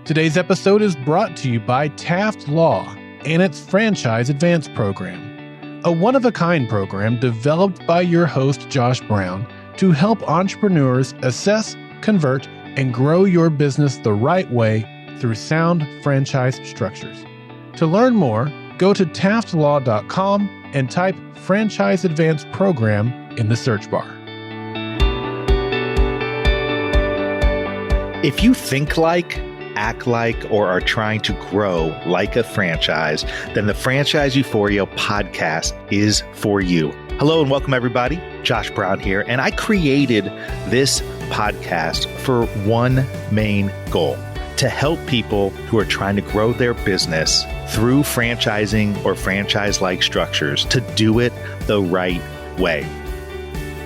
Today's episode is brought to you by Taft Law and its Franchise Advance Program, a one-of-a-kind program developed by your host, Josh Brown, to help entrepreneurs assess, convert, and grow your business the right way through sound franchise structures. To learn more, go to taftlaw.com and type Franchise Advance Program in the search bar. If you think like, act like, or are trying to grow like a franchise, then the Franchise Euphoria podcast is for you. Hello and welcome everybody. Josh Brown here, and I created this podcast for one main goal: to help people who are trying to grow their business through franchising or franchise-like structures to do it the right way.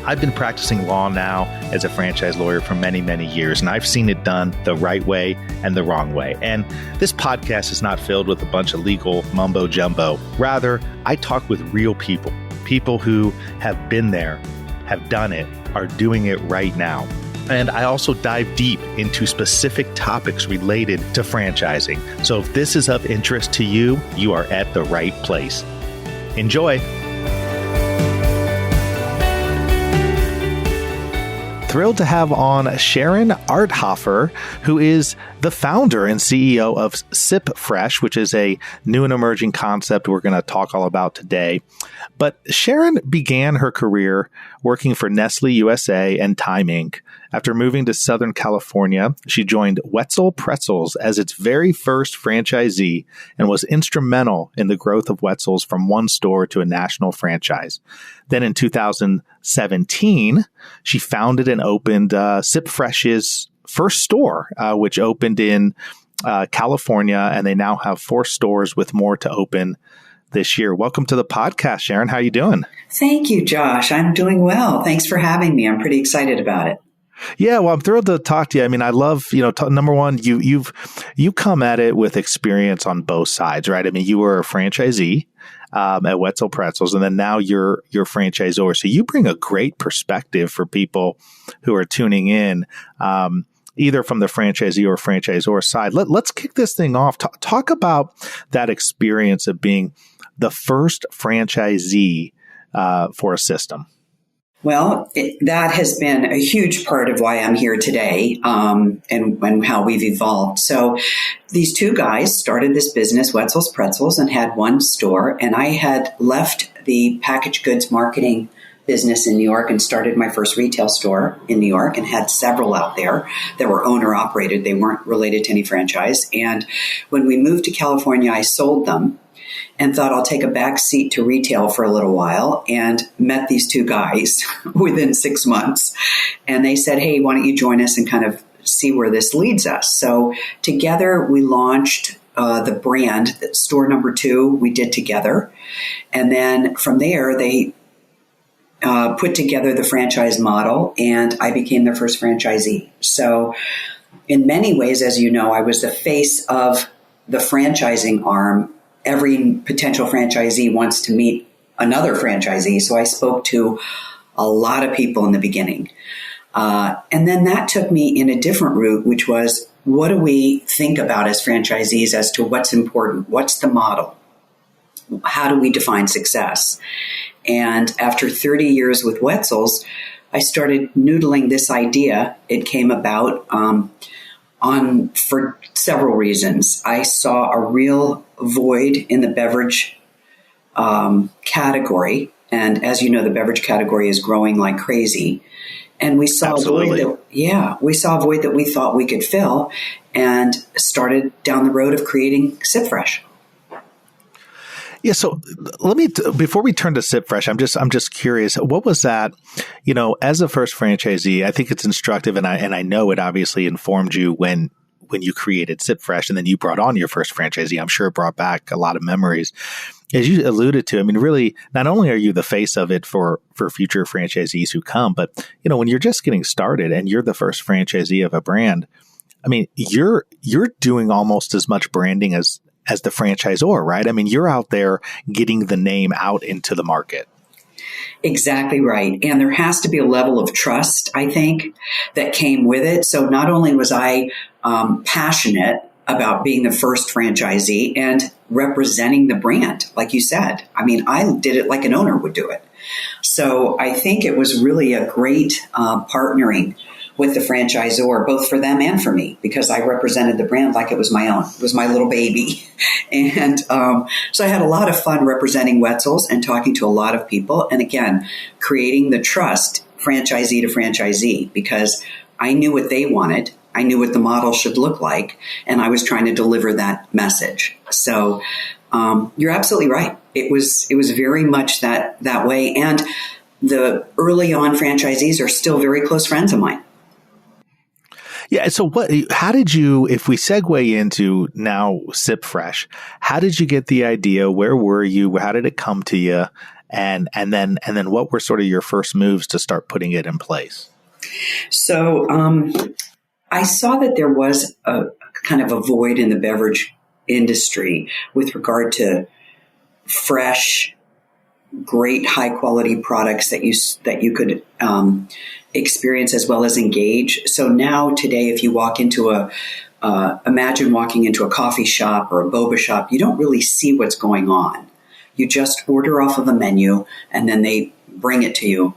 I've been practicing law now as a franchise lawyer for many, many years, and I've seen it done the right way and the wrong way. And this podcast is not filled with a bunch of legal mumbo jumbo. Rather, I talk with real people, people who have been there, have done it, are doing it right now. And I also dive deep into specific topics related to franchising. So if this is of interest to you, you are at the right place. Enjoy. Thrilled to have on Sharon Arthofer, who is the founder and CEO of Sip Fresh, which is a new and emerging concept we're going to talk all about today. But Sharon began her career working for Nestle USA and Time Inc. After moving to Southern California, she joined Wetzel Pretzels as its very first franchisee and was instrumental in the growth of Wetzel's from one store to a national franchise. Then in 2017, she founded and opened Sip Fresh's first store, which opened in California, and they now have 4 stores with more to open this year. Welcome to the podcast, Sharon. How are you doing? Thank you, Josh. I'm doing well. Thanks for having me. I'm pretty excited about it. Yeah, well, I'm thrilled to talk to you. I mean, I love, number one, you come at it with experience on both sides, right? I mean, you were a franchisee at Wetzel Pretzels, and then now you're franchisor. So you bring a great perspective for people who are tuning in, either from the franchisee or franchisor side. Let's kick this thing off. Talk about that experience of being the first franchisee for a system. Well, that has been a huge part of why I'm here today, and how we've evolved. So these 2 guys started this business, Wetzel's Pretzels, and had one store. And I had left the packaged goods marketing business in New York and started my first retail store in New York, and had several out there that were owner operated. They weren't related to any franchise. And when we moved to California, I sold them and thought I'll take a back seat to retail for a little while, and met these 2 guys within 6 months. And they said, hey, why don't you join us and kind of see where this leads us? So together we launched the brand, store number 2 we did together. And then from there, they put together the franchise model, and I became their first franchisee. So in many ways, as you know, I was the face of the franchising arm. Every potential franchisee wants to meet another franchisee. So I spoke to a lot of people in the beginning. And then that took me in a different route, which was, what do we think about as franchisees as to what's important? What's the model? How do we define success? And after 30 years with Wetzel's, I started noodling this idea. It came about for several reasons. I saw a real void in the beverage category. And as you know, the beverage category is growing like crazy. And we saw Absolutely. we saw a void that we thought we could fill, and started down the road of creating Sip Fresh. Yeah. So before we turn to Sip Fresh, I'm just curious, what was that, as a first franchisee? I think it's instructive, and I know it obviously informed you when you created Sip Fresh, and then you brought on your first franchisee. I'm sure it brought back a lot of memories. As you alluded to, I mean, really, not only are you the face of it for future franchisees who come, but, when you're just getting started and you're the first franchisee of a brand, I mean, you're doing almost as much branding as the franchisor, right? I mean, you're out there getting the name out into the market. Exactly right. And there has to be a level of trust, I think, that came with it. So not only was I passionate about being the first franchisee and representing the brand. Like you said, I mean, I did it like an owner would do it. So I think it was really a great partnering with the franchisor, both for them and for me, because I represented the brand like it was my own. It was my little baby. And so I had a lot of fun representing Wetzel's and talking to a lot of people. And again, creating the trust franchisee to franchisee, because I knew what they wanted. I knew what the model should look like. And I was trying to deliver that message. So you're absolutely right. It was very much that way. And the early on franchisees are still very close friends of mine. Yeah. So how did you, if we segue into now Sip Fresh, how did you get the idea? Where were you? How did it come to you? And then what were sort of your first moves to start putting it in place? So I saw that there was a kind of a void in the beverage industry with regard to fresh, great, high quality products that you could experience as well as engage. So now today, if you walk into imagine walking into a coffee shop or a boba shop, you don't really see what's going on. You just order off of a menu and then they bring it to you.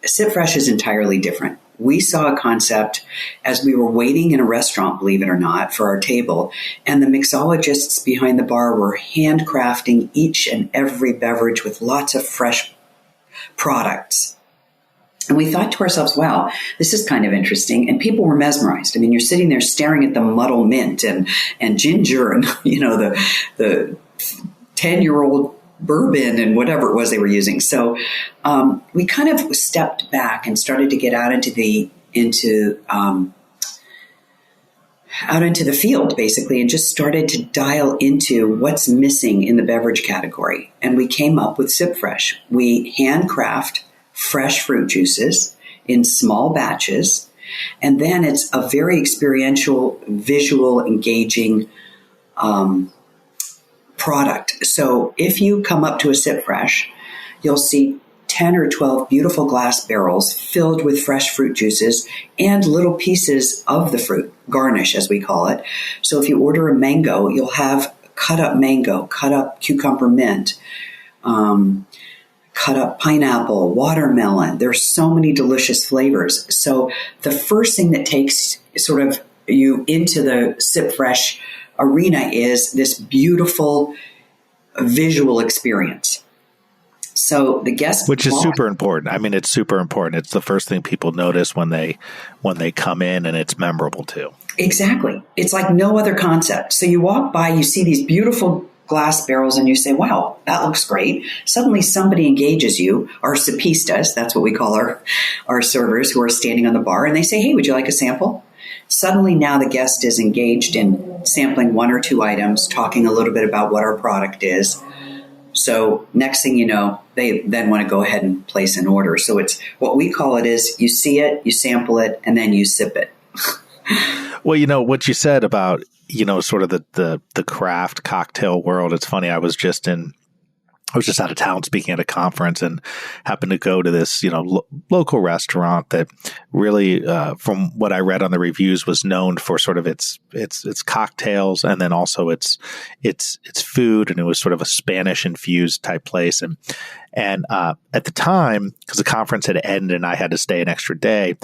Sip Fresh is entirely different. We saw a concept as we were waiting in a restaurant, believe it or not, for our table, and the mixologists behind the bar were handcrafting each and every beverage with lots of fresh products. And we thought to ourselves, wow, this is kind of interesting. And people were mesmerized. I mean, you're sitting there staring at the muddle mint and ginger and, the 10-year-old bourbon and whatever it was they were using. So we kind of stepped back and started to get out into the field, basically, and just started to dial into what's missing in the beverage category. And we came up with Sip Fresh. We handcraft fresh fruit juices in small batches, and then it's a very experiential, visual, engaging product. So if you come up to a Sip Fresh, you'll see 10 or 12 beautiful glass barrels filled with fresh fruit juices and little pieces of the fruit, garnish as we call it. So if you order a mango, you'll have cut up mango, cut up cucumber mint, cut up pineapple, watermelon. There's so many delicious flavors. So the first thing that takes sort of you into the Sip Fresh arena is this beautiful visual experience. So the guest, which is super important. I mean, it's super important. It's the first thing people notice when they come in, and it's memorable too. Exactly. It's like no other concept. So you walk by, you see these beautiful glass barrels, and you say, wow, that looks great. Suddenly somebody engages you, our sipistas, that's what we call our servers who are standing on the bar, and they say, hey, would you like a sample? Suddenly now the guest is engaged in sampling one or two items, talking a little bit about what our product is. So next thing you know, they then want to go ahead and place an order. So it's what we call it is you see it, you sample it, and then you sip it. Well, what you said about, sort of the craft cocktail world. It's funny. I was just out of town speaking at a conference and happened to go to this, local restaurant that really, from what I read on the reviews, was known for sort of its cocktails and then also its food. And it was sort of a Spanish infused type place. And at the time, because the conference had ended and I had to stay an extra day,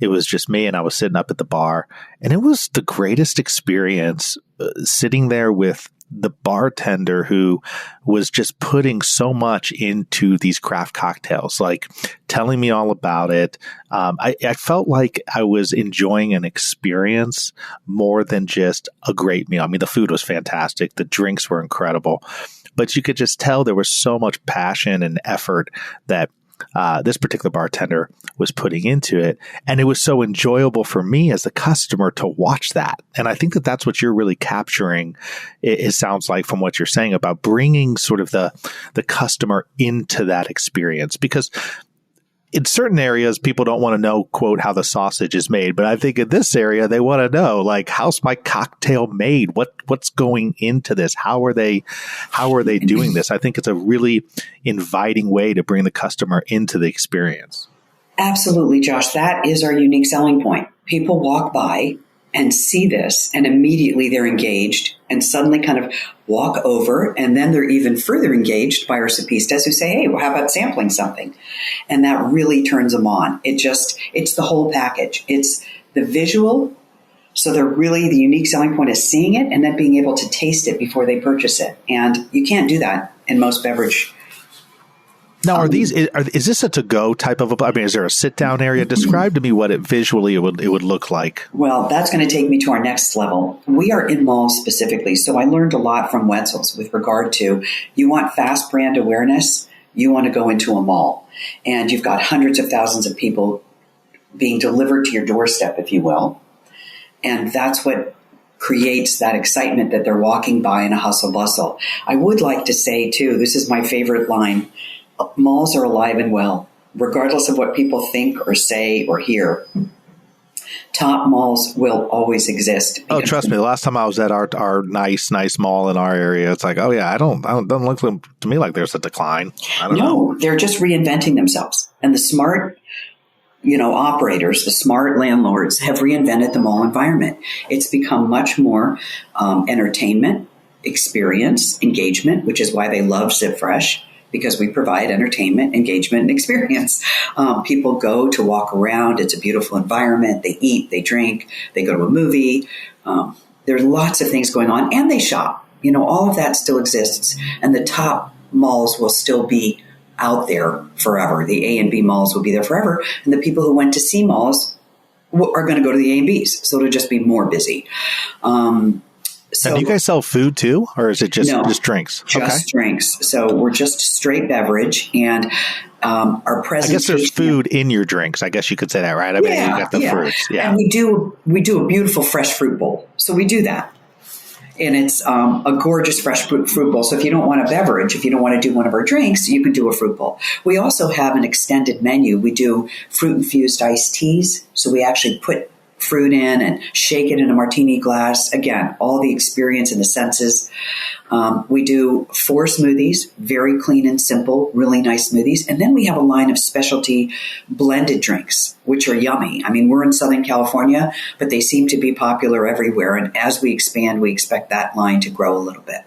it was just me and I was sitting up at the bar, and it was the greatest experience sitting there with the bartender who was just putting so much into these craft cocktails, like telling me all about it. I felt like I was enjoying an experience more than just a great meal. I mean, the food was fantastic. The drinks were incredible, but you could just tell there was so much passion and effort that this particular bartender was putting into it. And it was so enjoyable for me as a customer to watch that. And I think that that's what you're really capturing, it sounds like, from what you're saying about bringing sort of the customer into that experience. Because in certain areas, people don't want to know, quote, how the sausage is made. But I think in this area, they want to know, like, how's my cocktail made? What's going into this? How are they doing this? I think it's a really inviting way to bring the customer into the experience. Absolutely, Josh. That is our unique selling point. People walk by and see this, and immediately they're engaged and suddenly kind of walk over, and then they're even further engaged by our sopistas who say, hey, well, how about sampling something? And that really turns them on. It's the whole package. It's the visual. So they're really, the unique selling point is seeing it and then being able to taste it before they purchase it. And you can't do that in most beverage. Now, is this a to-go type of is there a sit-down area? Describe to me what it visually it would look like. Well, that's going to take me to our next level. We are in malls specifically, so I learned a lot from Wetzel's with regard to, you want fast brand awareness, you want to go into a mall. And you've got hundreds of thousands of people being delivered to your doorstep, if you will. And that's what creates that excitement that they're walking by in a hustle bustle. I would like to say, too, this is my favorite line, malls are alive and well, regardless of what people think or say or hear. Top malls will always exist. Oh, trust me. The last time I was at our nice mall in our area, it's like, oh yeah, doesn't look to me like there's a decline. I don't know. They're just reinventing themselves. And the smart, operators, the smart landlords have reinvented the mall environment. It's become much more entertainment, experience, engagement, which is why they love Sit Fresh, because we provide entertainment, engagement, and experience. People go to walk around. It's a beautiful environment. They eat, they drink, they go to a movie. There's lots of things going on, and they shop. All of that still exists, and the top malls will still be out there forever. The A and B malls will be there forever, and the people who went to C malls are going to go to the A and Bs, so it'll just be more busy. So, do you guys sell food too, or is it just drinks? Just drinks. So we're just straight beverage, and our presentation. I guess there's food in your drinks. I guess you could say that, right? I mean, you got the fruits. Yeah, and we do a beautiful fresh fruit bowl. So we do that, and it's a gorgeous fresh fruit bowl. So if you don't want a beverage, if you don't want to do one of our drinks, you can do a fruit bowl. We also have an extended menu. We do fruit infused iced teas. So we actually put fruit in and shake it in a martini glass. Again, all the experience and the senses. We do 4 smoothies, very clean and simple, really nice smoothies. And then we have a line of specialty blended drinks, which are yummy. I mean, we're in Southern California, but they seem to be popular everywhere. And as we expand, we expect that line to grow a little bit.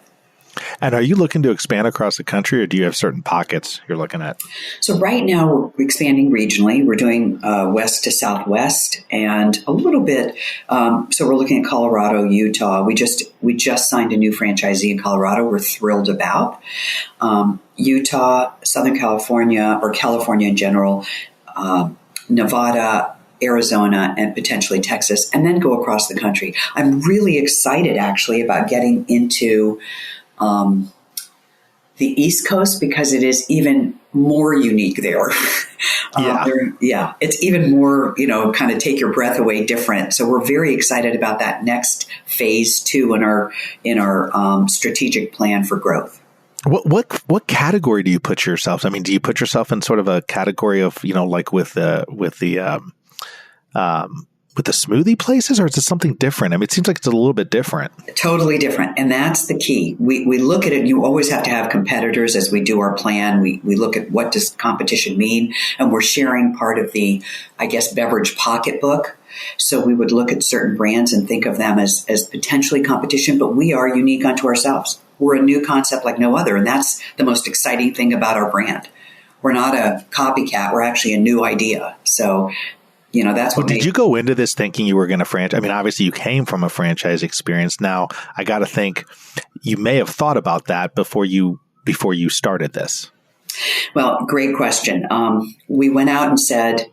And are you looking to expand across the country, or do you have certain pockets you're looking at? So right now we're expanding regionally. We're doing west to southwest and a little bit. So we're looking at Colorado, Utah. We just signed a new franchisee in Colorado. We're thrilled about Utah, Southern California, or California in general, Nevada, Arizona, and potentially Texas, and then go across the country. I'm really excited actually about getting into the East Coast, because it is even more unique there. It's even more, kind of take your breath away different. So we're very excited about that next phase 2 in our strategic plan for growth. What category do you put yourself? I mean, do you put yourself in sort of a category of, like with the smoothie places, or is it something different? I mean, it seems like it's a little bit different. Totally different. And that's the key. We look at it. You always have to have competitors as we do our plan. We look at what does competition mean, and we're sharing part of the, beverage pocketbook. So we would look at certain brands and think of them as potentially competition, but we are unique unto ourselves. We're a new concept like no other. And that's the most exciting thing about our brand. We're not a copycat. We're actually a new idea. So that's what. Did you go into this thinking you were going to franchise? I mean, obviously you came from a franchise experience. Now I got to think you may have thought about that before you started this. Well, great question. We went out and said,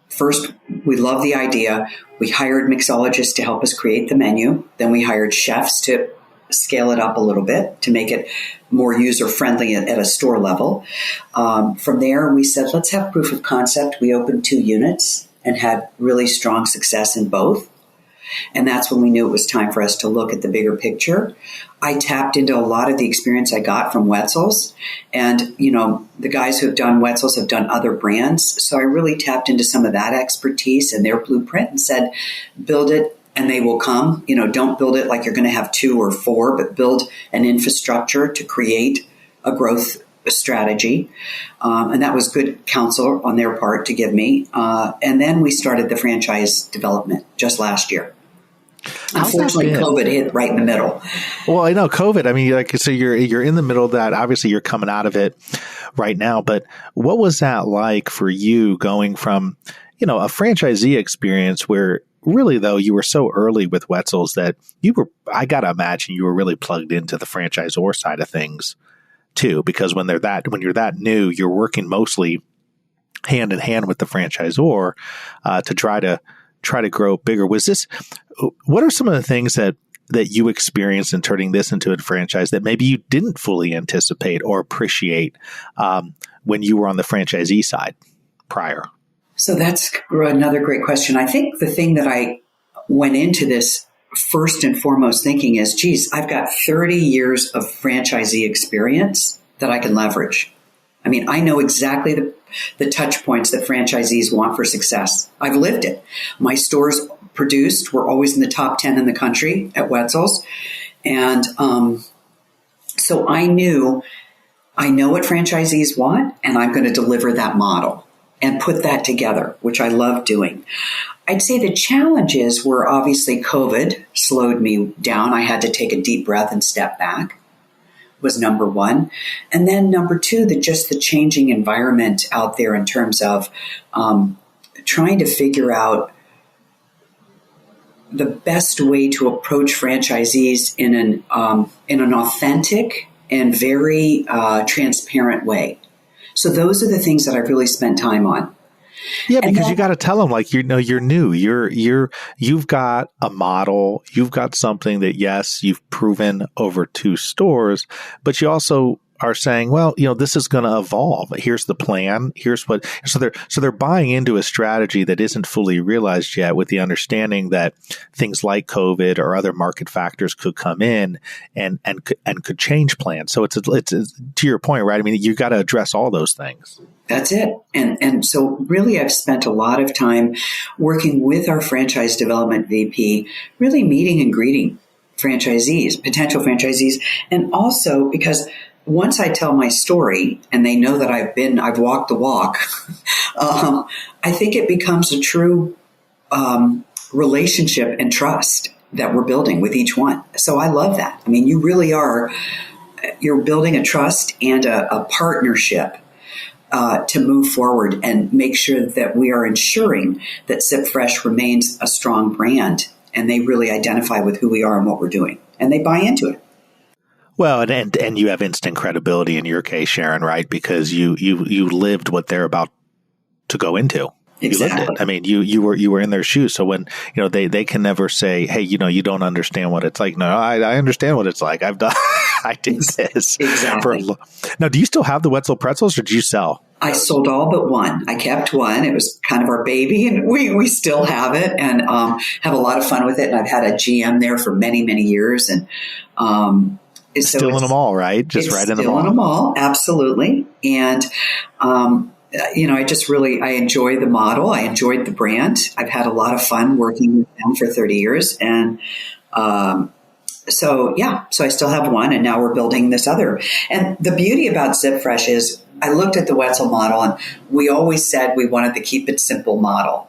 first, we love the idea. We hired mixologists to help us create the menu. Then we hired chefs to scale it up a little bit to make it more user-friendly at a store level. From there, we said, let's have proof of concept. We opened 2 units and had really strong success in both. And that's when we knew it was time for us to look at the bigger picture. I tapped into a lot of the experience I got from Wetzel's. And, the guys who have done Wetzel's have done other brands. So I really tapped into some of that expertise and their blueprint and said, build it and they will come. Don't build it like you're going to have 2 or 4, but build an infrastructure to create a growth strategy. And that was good counsel on their part to give me. And then we started the franchise development just last year. Unfortunately, COVID hit right in the middle. Well, I know COVID. I mean, like, so you're in the middle of that. Obviously, you're coming out of it right now. But what was that like for you going from, a franchisee experience where really, though, you were so early with Wetzel's that I got to imagine you were really plugged into the franchisor side of things too, because when you're that new, you're working mostly hand in hand with the franchisor to try to grow bigger. What are some of the things that you experienced in turning this into a franchise that maybe you didn't fully anticipate or appreciate when you were on the franchisee side prior? So that's another great question. I think the thing that I went into this first and foremost thinking is, geez, I've got 30 years of franchisee experience that I can leverage. I mean, I know exactly the touch points that franchisees want for success. I've lived it. My stores produced were always in the top 10 in the country at Wetzel's. And so I know what franchisees want, and I'm going to deliver that model and put that together, which I love doing. I'd say the challenges were obviously COVID slowed me down. I had to take a deep breath and step back, was number one. And then number two, the changing environment out there in terms of trying to figure out the best way to approach franchisees in an authentic and very transparent way. So those are the things that I've really spent time on. Yeah, because you got to tell them, like, you're new. You've got a model. You've got something that, yes, you've proven over 2 stores, but you also are saying, well, this is going to evolve. Here's the plan. Here's what. So they're buying into a strategy that isn't fully realized yet, with the understanding that things like COVID or other market factors could come in and could change plans. So it's to your point, right? I mean, you got to address all those things. That's it. And so really I've spent a lot of time working with our franchise development VP, really meeting and greeting franchisees, potential franchisees. And also because once I tell my story and they know that I've walked the walk, I think it becomes a true relationship and trust that we're building with each one. So I love that. I mean, you really you're building a trust and a partnership to move forward and make sure that we are ensuring that Sip Fresh remains a strong brand and they really identify with who we are and what we're doing and they buy into it. Well, and you have instant credibility in your case, Sharon, right? Because you lived what they're about to go into. Exactly. You lived it. I mean, you were in their shoes. So when they can never say, hey, you don't understand what it's like. No, I understand what it's like. I've done. I did this. Exactly. Now, do you still have the Wetzel pretzels, or did you sell? I sold all but one. I kept one. It was kind of our baby, and we still have it and have a lot of fun with it. And I've had a GM there for many, many years, and still in them all, right? Just right in them all. Still in them all, absolutely. And I enjoy the model. I enjoyed the brand. I've had a lot of fun working with them for 30 years, and so I still have one, and now we're building this other. And the beauty about Sip Fresh is I looked at the Wetzel model, and we always said we wanted the keep it simple model.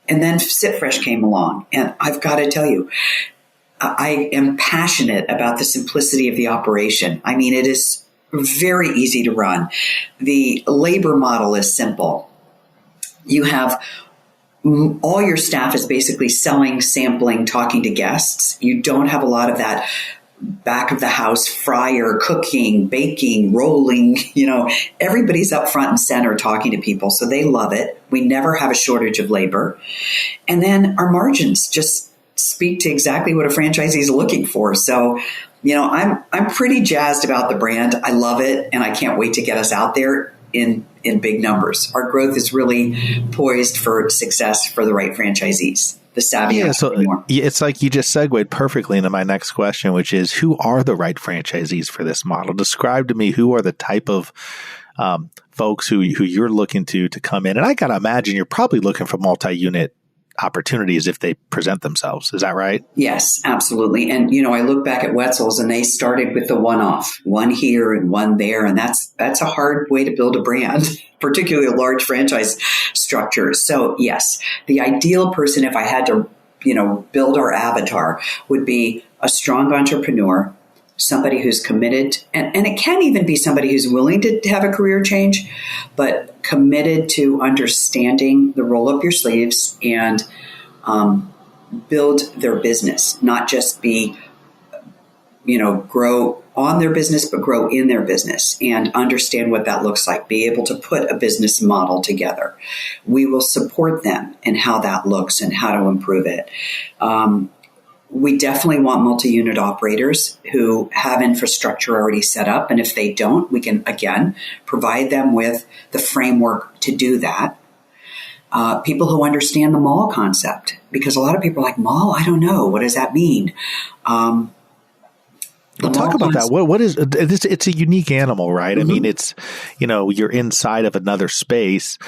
And then Sip Fresh came along, and I've got to tell you, I am passionate about the simplicity of the operation. I mean, it is very easy to run. The labor model is simple. You have all your staff is basically selling, sampling, talking to guests. You don't have a lot of that back of the house fryer, cooking, baking, rolling. Everybody's up front and center talking to people. So they love it. We never have a shortage of labor. And then our margins just speak to exactly what a franchisee is looking for. So, I'm pretty jazzed about the brand. I love it. And I can't wait to get us out there in big numbers. Our growth is really poised for success for the right franchisees. The savvy. Yeah, so it's like you just segued perfectly into my next question, which is, who are the right franchisees for this model? Describe to me who are the type of folks who you're looking to come in. And I got to imagine you're probably looking for multi-unit opportunities if they present themselves. Is that right? Yes, absolutely. And, I look back at Wetzel's and they started with the one-off, one here and one there. And that's a hard way to build a brand, particularly a large franchise structure. So yes, the ideal person, if I had to build our avatar would be a strong entrepreneur, somebody who's committed, and it can even be somebody who's willing to have a career change, but committed to understanding the roll up your sleeves and build their business, not just be, grow on their business, but grow in their business and understand what that looks like, be able to put a business model together. We will support them in how that looks and how to improve it. We definitely want multi-unit operators who have infrastructure already set up. And if they don't, we can, again, provide them with the framework to do that. People who understand the mall concept, because a lot of people are like, mall? I don't know. What does that mean? Well, talk about that. What is this? It's a unique animal, right? Mm-hmm. I mean, it's, you're inside of another space.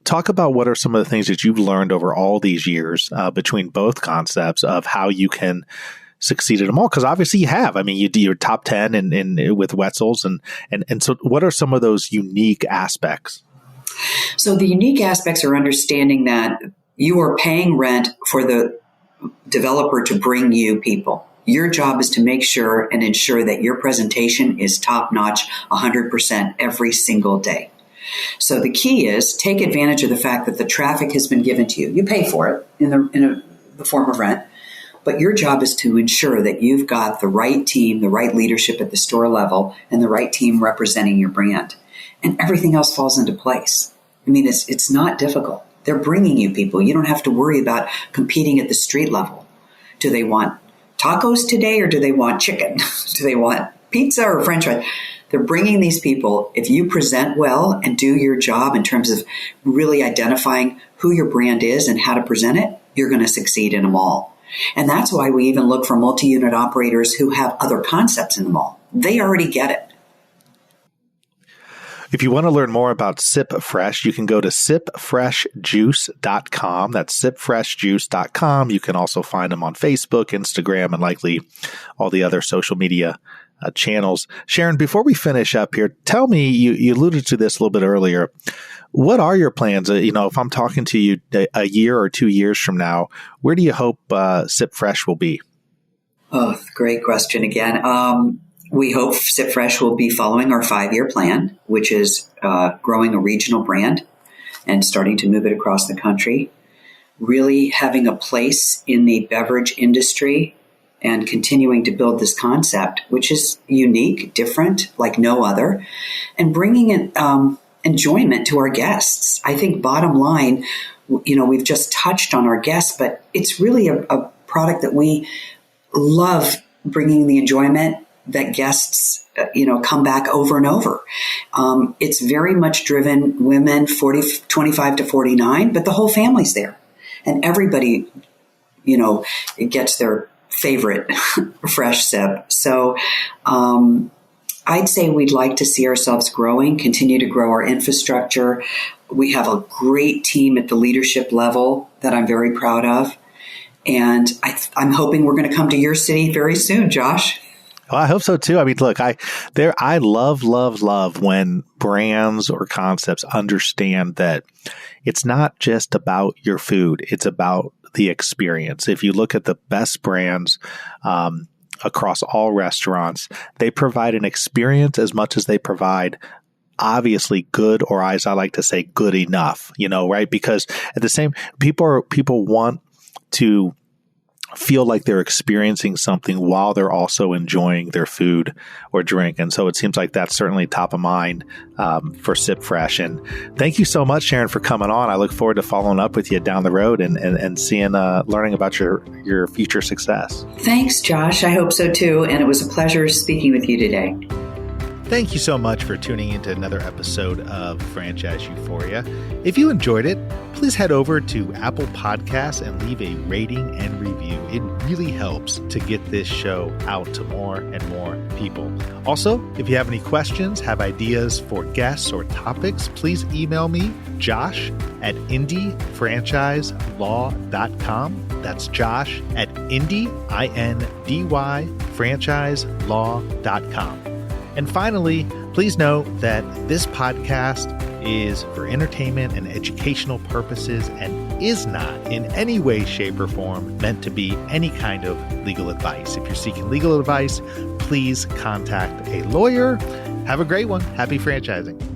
Talk about what are some of the things that you've learned over all these years between both concepts of how you can succeed at them all. Because obviously you have. I mean, you do your top 10 and with Wetzel's. And so what are some of those unique aspects? So the unique aspects are understanding that you are paying rent for the developer to bring you people. Your job is to make sure and ensure that your presentation is top-notch 100% every single day. So the key is take advantage of the fact that the traffic has been given to you. You pay for it in the form of rent, but your job is to ensure that you've got the right team, the right leadership at the store level, and the right team representing your brand. And everything else falls into place. I mean, it's not difficult. They're bringing you people. You don't have to worry about competing at the street level. Do they want tacos today or do they want chicken? Do they want pizza or French fries? They're bringing these people. If you present well and do your job in terms of really identifying who your brand is and how to present it, you're going to succeed in a mall. And that's why we even look for multi-unit operators who have other concepts in the mall. They already get it. If you want to learn more about Sip Fresh, you can go to sipfreshjuice.com. That's sipfreshjuice.com. You can also find them on Facebook, Instagram, and likely all the other social media channels. Sharon, before we finish up here, tell me, you alluded to this a little bit earlier. What are your plans? If I'm talking to you a year or 2 years from now, where do you hope Sip Fresh will be? Oh, great question again. We hope Sip Fresh will be following our 5-year plan, which is growing a regional brand and starting to move it across the country, really having a place in the beverage industry and continuing to build this concept, which is unique, different, like no other, and bringing in enjoyment to our guests. I think bottom line, we've just touched on our guests, but it's really a product that we love, bringing the enjoyment that guests, come back over and over. It's very much driven women 25 to 49, but the whole family's there. And everybody, gets their favorite fresh sip. So I'd say we'd like to see ourselves growing, continue to grow our infrastructure. We have a great team at the leadership level that I'm very proud of. And I'm hoping we're going to come to your city very soon, Josh. Well, I hope so too. I mean, look, I love when brands or concepts understand that it's not just about your food. It's about the experience. If you look at the best brands across all restaurants, they provide an experience as much as they provide obviously good, or as I like to say, good enough, right? Because at the same, people want to feel like they're experiencing something while they're also enjoying their food or drink. And so it seems like that's certainly top of mind for Sip Fresh. And thank you so much, Sharon, for coming on. I look forward to following up with you down the road and seeing, learning about your future success. Thanks, Josh. I hope so too. And it was a pleasure speaking with you today. Thank you so much for tuning into another episode of Franchise Euphoria. If you enjoyed it, please head over to Apple Podcasts and leave a rating and review. It really helps to get this show out to more and more people. Also, if you have any questions, have ideas for guests or topics, please email me, josh@indyfranchiselaw.com. That's Josh at IndyFranchiselaw.com. And finally, please note that this podcast is for entertainment and educational purposes. And is not in any way, shape, or form meant to be any kind of legal advice. If you're seeking legal advice, please contact a lawyer. Have a great one. Happy franchising.